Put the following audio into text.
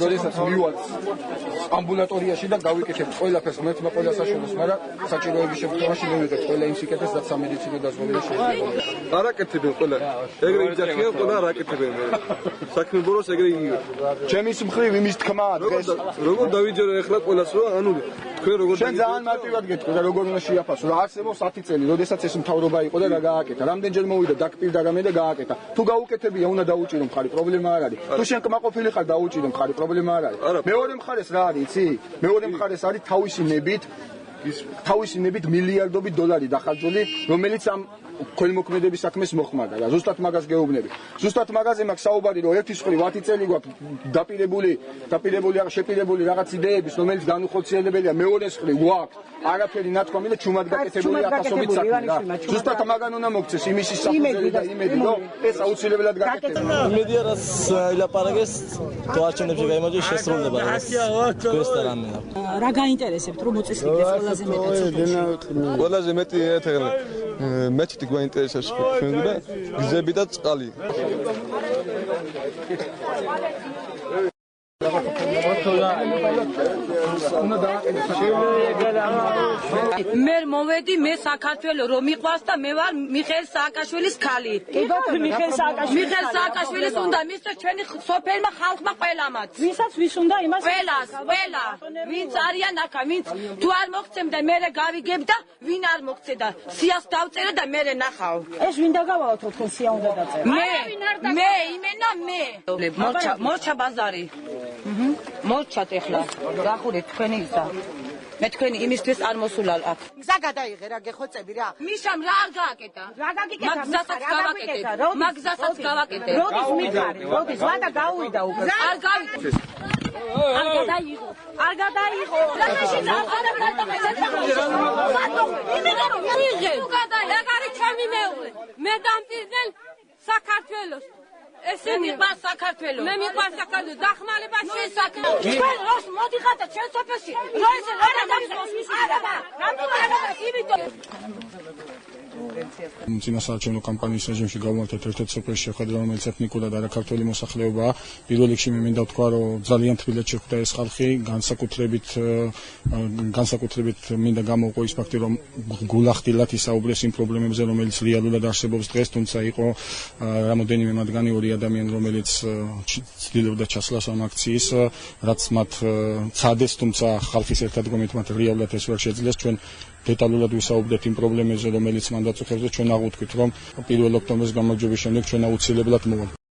როდესაც მივვალთ ამბულატორიაში და გავიკეთებთ ყველაფერს ღმერთმა ყველა საშუალოს, მაგრამ საჭიროების შემთხვევაში მივიღებთ ყველა იმ სიკეთეს, რაც სამედიცინო დაზღვევიდან შეიძლება. არაკეთებენ ყველა. ეგრე იძახიან, ყველა არაკეთებენ. საქმე ბოლოს ეგრე იგივე. ჩემის მხრივ იმის თქმა დღეს როგორ დავიჯერე ახლა ყველას რომ ანუ თქვენ როგორ შენ ძალიან მარტივად გეტყვი და როგორ უნდა შეაფასო რა არსებობს 10 წელი როდესაც ეს მთავრობა იყო და რა გააკეთა რამდენჯერ მოვიდა დაკპირდა რამე და გააკეთა თუ გაუკეთებია უნდა დაუჭირო მხარი პრობლემა არ არის თუ შენ კმაყოფილი ხარ დაუჭირო მხარი პრობლემა არ არის მეორე მხარეს რა არის იცი მეორე მხარეს არის თავისი ნებით მილიარდობით დოლარი დახარჯული რომელიც ამ ქველმოქმედების საქმეს მოხმარდა და ზუსტად მაგას გეუბნები. ზუსტად მაგაზე მაქვს საუბარი რომ ერთის მხრივ 10 წელი გვაქვს შეპირებული რაღაც იდეების რომელიც განუხორციელებელია მეორეს მხრივ გვაქვს არაფერი ნათქვამი და ჩუმად გაკეთებული აფასობით საქმე რა. ზუსტად მაგან უნდა მოგცეს იმის საფუძველი და იმედი რომ ეს აუცილებლად გაკეთდება. იმედია რაც ილაპარაკეს თუ არჩევნებში გამოდის შესრულდება ეს და რამე. რა გაინტერესებთ რომ მოწესრიგდეს ყველაზე მეტად? ყველაზე მეტი ეთერა მეჩეთი გვაინტერესებს ჩვენ და გზები და წყალი. მე მოვედი მე საქართველოს რომ მიყვარს და მე ვარ მიხეილ სააკაშვილის ქალი. მიხეილ სააკაშვილის უნდა მისცეს ჩვენი სოფელმა ხალხმა ყველამაც. ვისაც ვის უნდა იმას ყველა ვინც არიან აქა ვინც თუ არ მოგცემდა მე გავიგებ და ვინ არ მოგცედა სიას დავწერე და მე ნახავ. ეს ვინ დაგავალოთ თქვენ სია უნდა დაწერო. მე იმენა მე. მორჩა ბაზარი. მორჩათ ახლა გახურეთ თქვენი გზა. მე თქვენი იმისთვის არ მოსულალ აქ. გზა გადაიღე რა გეხოცები რა. მიშამ რა არ გააკეთა? რა გაგიკეთა? მაგზასაც გავაკეთე. როდის მიხარი? როდის ვადა გაუვიდა უკვე? არ გავიდე. არ გადაიღო. რამეში მე დამტირდნენ საქართველოს. ესენი ყავს საქართველოს. მე მიყვარს საქართველოს. დახმარება შესაძლოა. ჩვენ როს მოდიხართ ჩვენ სოფელში. რო ეს რა დამისმოს არა. წინასაარჩევნო კამპანიის რეჟიმში გავმართეთ ერთ-ერთ სოფელში შეხვედრა, რომელიც ეთნიკურად არაქართული მოსახლეობაა. პირველ რიგში მე მინდა ვთქვა, რომ ძალიან თბილად შეხვდა ეს ხალხი, განსაკუთრებით მინდა გამოვყო ის ფაქტი, რომ გულახდილად ისაუბრეს იმ პრობლემებზე, რომელიც რეალურად არსებობს დღეს, თუმცა იყო რამოდენიმე მათგანი ორი ადამიანი, რომელიც ცდილობდა ჩასვლას ამ აქციის, რაც მათ ცადეს, თუმცა ხალხის ერთადგომით მათ რეალურად ეს ვერ შეძლეს. ჩვენ დეტალურად ვისაუბრეთ იმ პრობლემებზე, რომელიც მან დაწუხებს და ჩვენ აღვთქვით, რომ 1 ოქტომბრის გამარჯვების შემდეგ ჩვენ აუცილებლად მოვალ.